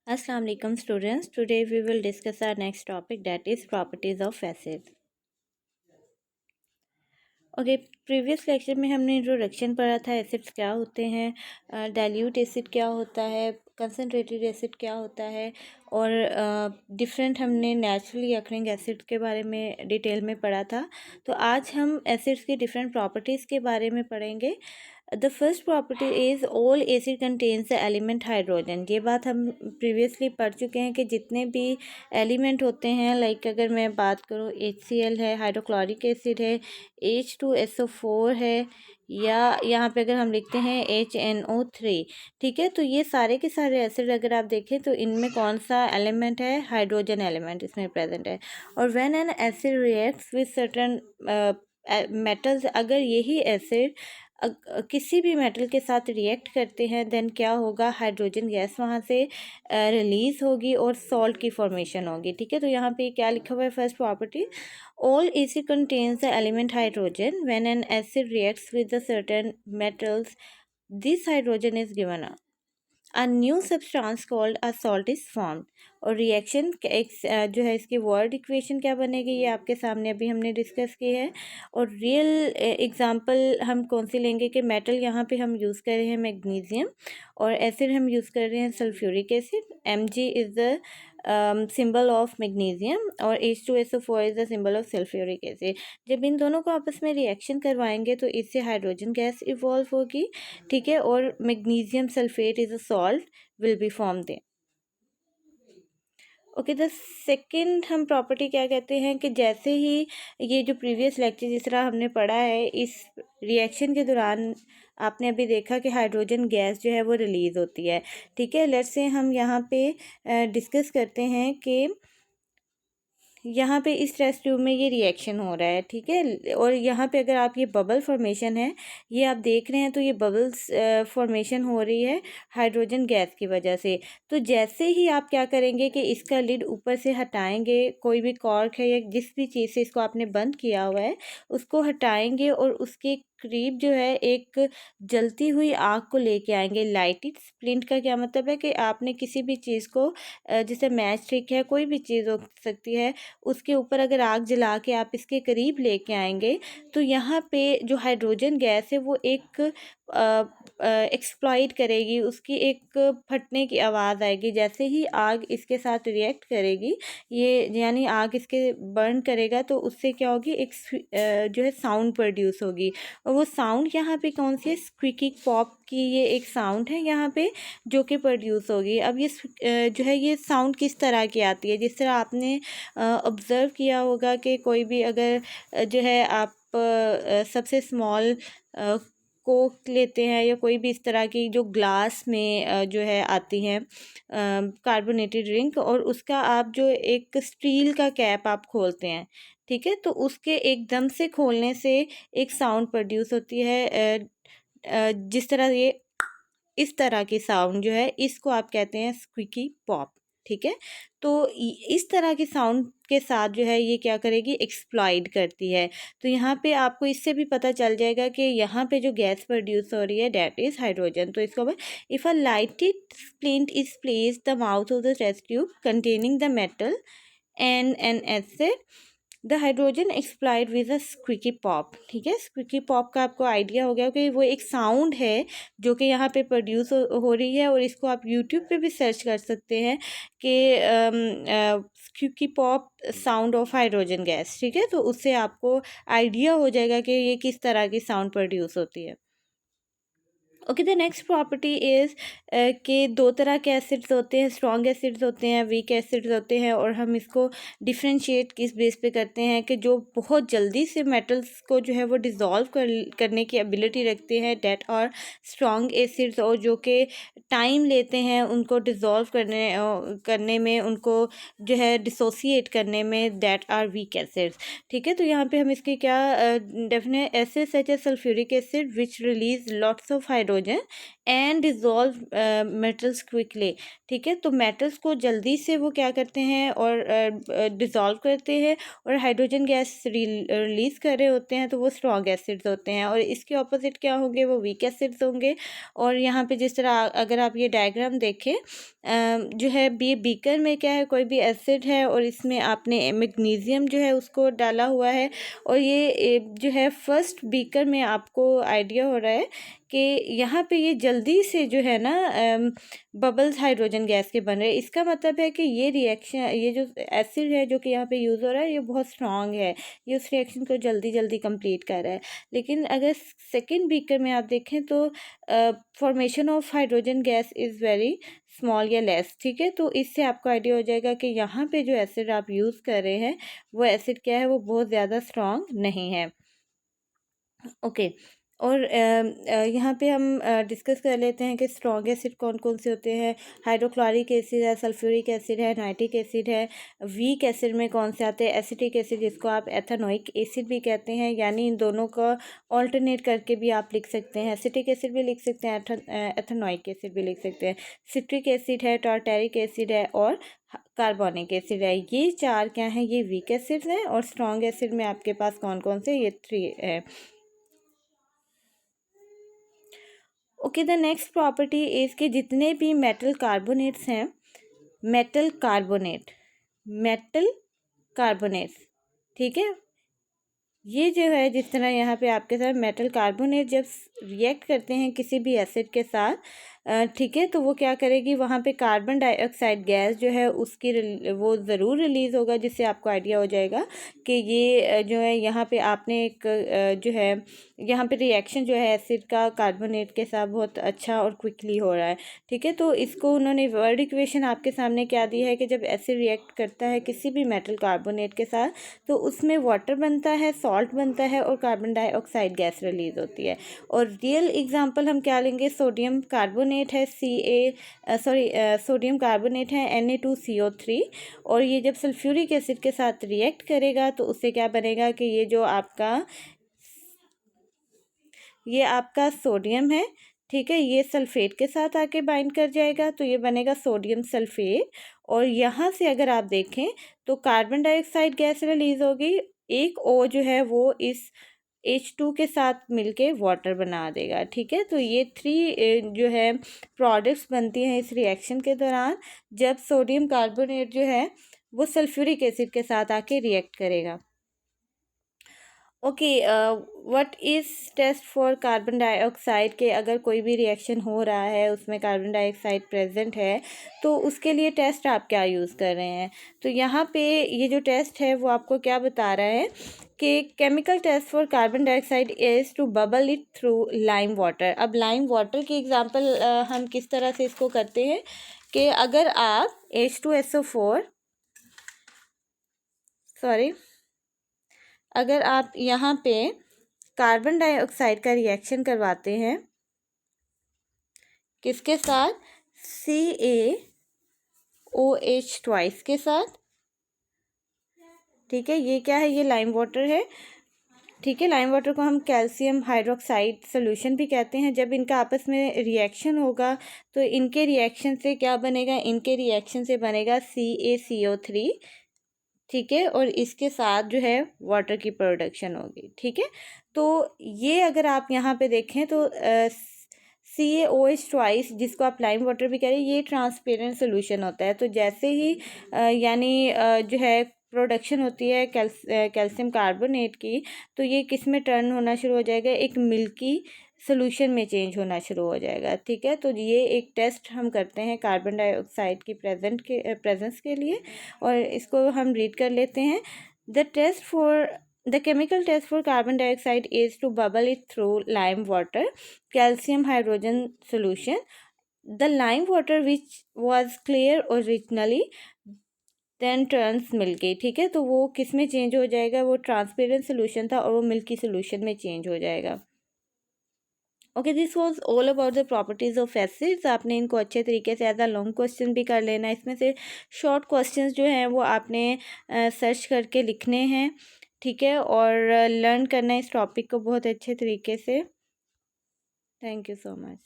Assalamu alaikum students. Today we will discuss our next topic, that is properties of acids. Okay, previous lecture में हमने introduction पढ़ा था, acids क्या होते हैं, डाइल्यूट एसिड क्या होता है, कंसनट्रेटेड एसिड क्या होता है, और डिफरेंट हमने नेचुरली अकरिंग एसिड के बारे में डिटेल में पढ़ा था। तो आज हम एसिड्स की डिफरेंट प्रॉपर्टीज़ के बारे में पढ़ेंगे। The first property is all acid contains the element hydrogen. ये बात हम प्रीवियसली पढ़ चुके हैं कि जितने भी एलिमेंट होते हैं, लाइक अगर मैं बात करूँ HCl है, हाइड्रोक्लोरिक एसिड है, H2SO4 है, या यहाँ पे अगर हम लिखते हैं HNO3, ठीक है। तो ये सारे के सारे एसिड अगर आप देखें तो इनमें कौन सा एलिमेंट है, हाइड्रोजन एलिमेंट इसमें प्रेजेंट है। और when an acid reacts with certain metals, अगर यही एसिड किसी भी मेटल के साथ रिएक्ट करते हैं देन क्या होगा, हाइड्रोजन गैस वहाँ से रिलीज़ होगी और सॉल्ट की फॉर्मेशन होगी, ठीक है। तो यहाँ पे क्या लिखा हुआ है, first property, all acid contains the element hydrogen when an acid reacts with the certain metals this hydrogen is given a new substance called a salt is formed. और रिएक्शन जो है इसकी वर्ड इक्वेशन क्या बनेगी, ये आपके सामने अभी हमने डिस्कस की है। और रियल एग्जांपल हम कौन सी लेंगे कि मेटल यहाँ पे हम यूज़ कर रहे हैं मैग्नीशियम, और एसिड हम यूज़ कर रहे हैं sulphuric acid. Mg is the symbol of magnesium और H2SO4 is the symbol of sulphuric acid. जब इन दोनों को आपस में रिएक्शन करवाएंगे तो इससे हाइड्रोजन गैस इवॉल्व होगी, ठीक है, और magnesium sulphate is a salt will be form there. Okay, the second हम प्रॉपर्टी क्या कहते हैं कि जैसे ही ये जो प्रीवियस लेक्चर जिस तरह हमने पढ़ा है, इस रिएक्शन के दौरान आपने अभी देखा कि हाइड्रोजन गैस जो है वो रिलीज़ होती है, ठीक है। लेट्स से हम यहाँ पे डिस्कस करते हैं कि यहाँ पे इस टेस्ट ट्यूब में ये रिएक्शन हो रहा है, ठीक है। और यहाँ पे अगर आप ये बबल फॉर्मेशन है, ये आप देख रहे हैं, तो ये बबल्स फॉर्मेशन हो रही है हाइड्रोजन गैस की वजह से। तो जैसे ही आप क्या करेंगे कि इसका लिड ऊपर से हटाएंगे, कोई भी कॉर्क है या जिस भी चीज़ से इसको आपने बंद किया हुआ है उसको हटाएंगे और उसके करीब जो है एक जलती हुई आग को लेके आएंगे। लाइटेड स्प्लिंट का क्या मतलब है कि आपने किसी भी चीज़ को जैसे मैच स्टिक है, कोई भी चीज़ हो सकती है, उसके ऊपर अगर आग जला के आप इसके करीब लेके आएंगे तो यहाँ पे जो हाइड्रोजन गैस है वो एक एक्सप्लॉइट करेगी, उसकी एक फटने की आवाज़ आएगी। जैसे ही आग इसके साथ रिएक्ट करेगी, ये यानी आग इसके बर्न करेगा, तो उससे क्या होगी, एक जो है साउंड प्रोड्यूस होगी। और वो साउंड यहाँ पे कौन सी है, स्क्विकी पॉप की ये एक साउंड है यहाँ पे जो कि प्रोड्यूस होगी। अब ये जो है ये साउंड किस तरह की आती है, जिस तरह आपने ऑब्ज़र्व किया होगा कि कोई भी अगर जो है आप सबसे स्मॉल कोक लेते हैं या कोई भी इस तरह की जो ग्लास में जो है आती हैं कार्बोनेटेड ड्रिंक, और उसका आप जो एक स्टील का कैप आप खोलते हैं, ठीक है, तो उसके एकदम से खोलने से एक साउंड प्रोड्यूस होती है, जिस तरह ये इस तरह की साउंड जो है इसको आप कहते हैं स्क्विकी पॉप, ठीक है। तो इस तरह की साउंड के साथ जो है ये क्या करेगी, एक्सप्लॉइड करती है। तो यहाँ पे आपको इससे भी पता चल जाएगा कि यहाँ पे जो गैस प्रोड्यूस हो रही है डेट इज़ हाइड्रोजन। तो इसको if a lighted splint is place the mouth of the test tube containing the metal and an acid the hydrogen exploded with a squeaky pop, ठीक है। स्क्विकी पॉप का आपको idea हो गया कि वो एक साउंड है जो कि यहाँ पे प्रोड्यूस हो रही है, और इसको आप यूट्यूब पे भी सर्च कर सकते हैं कि squeaky pop sound of hydrogen gas, ठीक है। तो उससे आपको आइडिया हो जाएगा कि ये किस तरह की साउंड प्रोड्यूस होती है। Okay, the next property is कि दो तरह के एसिड्स होते हैं, स्ट्रॉन्ग एसिड्स होते हैं, वीक एसिड्स होते हैं, और हम इसको डिफ्रेंशिएट किस बेस पे करते हैं कि जो बहुत जल्दी से मेटल्स को जो है वो डिज़ोल्व करने की एबिलिटी रखते हैं, डेट और स्ट्रॉन्ग एसिड्स, और जो कि टाइम लेते हैं उनको डिज़ोल्व करने में, उनको जो है डिसोसिएट करने में, डेट आर वीक एसिड्स, ठीक है। तो यहाँ पे हम इसके क्या definite acid such as sulphuric acid which release lots of hydrogen and dissolve metals quickly. ठीक है, तो मेटल्स को जल्दी से वो क्या करते हैं और डिज़ोल्व करते हैं और हाइड्रोजन गैस रिलीज़ कर रहे होते हैं, तो वो स्ट्रॉन्ग एसिड्स होते हैं। और इसके ऑपोजिट क्या होंगे, वो वीक एसिड्स होंगे। और यहाँ पे जिस तरह अगर आप ये डायग्राम देखें, जो है बीकर में क्या है, कोई भी एसिड है और इसमें आपने मैग्नीशियम जो है उसको डाला हुआ है। और ये जो है फर्स्ट बीकर में आपको आइडिया हो रहा है कि यहाँ पे ये जल्दी से जो है ना बबल्स हाइड्रोजन गैस के बन रहे हैं। इसका मतलब है कि ये रिएक्शन, ये जो एसिड है जो कि यहाँ पे यूज़ हो रहा है, ये बहुत स्ट्रॉन्ग है, ये उस रिएक्शन को जल्दी जल्दी कंप्लीट कर रहा है। लेकिन अगर सेकेंड बीकर में आप देखें तो formation of hydrogen gas is very small या लेस। ठीक है, तो इससे आपको आइडिया हो जाएगा कि यहाँ पे जो एसिड आप यूज़ कर रहे हैं वो एसिड क्या है, वो बहुत ज़्यादा स्ट्रॉन्ग नहीं है। ओके, और यहाँ पे हम डिस्कस कर लेते हैं कि स्ट्रॉन्ग एसिड कौन कौन से होते हैं। हाइड्रोक्लोरिक एसिड है, सल्फ्यूरिक एसिड है, नाइट्रिक एसिड है। वीक एसिड में कौन से आते हैं, एसिटिक एसिड जिसको आप एथेनोइक एसिड भी कहते हैं, यानी इन दोनों का ऑल्टरनेट करके भी आप लिख सकते हैं। एसिटिक एसिड भी लिख सकते हैं, एथेनोइक एसिड भी लिख सकते हैं। सिट्रिक एसिड है, टार्टेरिक एसिड है और कार्बोनिक एसिड है। ये चार क्या हैं, ये वीक एसिड्स हैं। और स्ट्रॉन्ग एसिड में आपके पास कौन कौन से, ये 3 है। Okay, the next property is कि जितने भी मेटल कार्बोनेट्स हैं, मेटल कार्बोनेट, मेटल कार्बोनेट्स, ठीक है, ये जो है जिस तरह यहाँ पे आपके साथ मेटल कार्बोनेट जब रिएक्ट करते हैं किसी भी एसिड के साथ, ठीक है, तो वो क्या करेगी, वहाँ पे कार्बन डाइऑक्साइड गैस जो है उसकी वो ज़रूर रिलीज़ होगा, जिससे आपको आइडिया हो जाएगा कि ये जो है यहाँ पे आपने एक जो है यहाँ पे रिएक्शन जो है एसिड का कार्बोनेट के साथ बहुत अच्छा और क्विकली हो रहा है। ठीक है, तो इसको उन्होंने वर्ड इक्वेशन आपके सामने क्या दी है कि जब एसिड रिएक्ट करता है किसी भी मेटल कार्बोनेट के साथ, तो उसमें वाटर बनता है, सॉल्ट बनता है और कार्बन डाइऑक्साइड गैस रिलीज़ होती है। और रियल एग्जांपल हम क्या लेंगे, सोडियम कार्बोनेट है, सोडियम कार्बोनेट है Na2CO3। और ये जब सल्फ्यूरिक एसिड के साथ रिएक्ट करेगा तो उससे क्या बनेगा कि ये आपका सोडियम है, ठीक है, ये सल्फेट के साथ आके बाइंड कर जाएगा, तो ये बनेगा सोडियम सल्फेट। और यहाँ से अगर आप देखें तो कार्बन डाइऑक्साइड गैस रिलीज होगी, एक O जो है वो इस H2 के साथ मिलके वाटर बना देगा। ठीक है, तो ये 3 जो है प्रोडक्ट्स बनती हैं इस रिएक्शन के दौरान, जब सोडियम कार्बोनेट जो है वो सल्फ्यूरिक एसिड के साथ आके रिएक्ट करेगा। Okay, what is test for carbon dioxide के अगर कोई भी रिएक्शन हो रहा है उसमें कार्बन डाइऑक्साइड प्रेजेंट है, तो उसके लिए टेस्ट आप क्या यूज़ कर रहे हैं। तो यहाँ पे ये जो टेस्ट है वो आपको क्या बता रहा है कि chemical test for carbon dioxide is to bubble it through lime water. अब लाइम वाटर की एग्जांपल हम किस तरह से इसको करते हैं कि अगर आप H2SO4 सॉरी अगर आप यहाँ पे कार्बन डाइऑक्साइड का रिएक्शन करवाते हैं किसके साथ, CaOH ट्वाइस के साथ, ठीक है, ये क्या है, ये लाइम वाटर है। ठीक है, लाइम वाटर को हम कैल्शियम हाइड्रोक्साइड सोल्यूशन भी कहते हैं। जब इनका आपस में रिएक्शन होगा तो इनके रिएक्शन से क्या बनेगा, इनके रिएक्शन से बनेगा CaCO3। ठीक है, और इसके साथ जो है वाटर की प्रोडक्शन होगी। ठीक है, तो ये अगर आप यहाँ पे देखें तो CaOH ट्वाइस जिसको आप लाइम वाटर भी कह रहे हैं, ये ट्रांसपेरेंट सोल्यूशन होता है। तो जैसे ही यानी जो है प्रोडक्शन होती है कैल्शियम कार्बोनेट की, तो ये किस में टर्न होना शुरू हो जाएगा, एक मिल्की सोल्यूशन में चेंज होना शुरू हो जाएगा। ठीक है, तो ये एक टेस्ट हम करते हैं कार्बन डाइऑक्साइड की प्रेजेंस के लिए, और इसको हम रीड कर लेते हैं। The chemical test for carbon dioxide is to bubble it through lime water calcium hydrogen solution. The lime water which was clear originally then turns milky. ठीक है, तो वो किस में चेंज हो जाएगा, वो ट्रांसपेरेंट सोल्यूशन था और वो मिल्की सोल्यूशन में चेंज हो जाएगा। Okay, this was all about the properties of acids. आपने इनको अच्छे तरीके से एज अ लॉन्ग क्वेश्चन भी कर लेना है। इसमें से शॉर्ट क्वेश्चंस जो हैं वो आपने सर्च करके लिखने हैं। ठीक है, और लर्न करना है इस टॉपिक को बहुत अच्छे तरीके से। Thank you so much.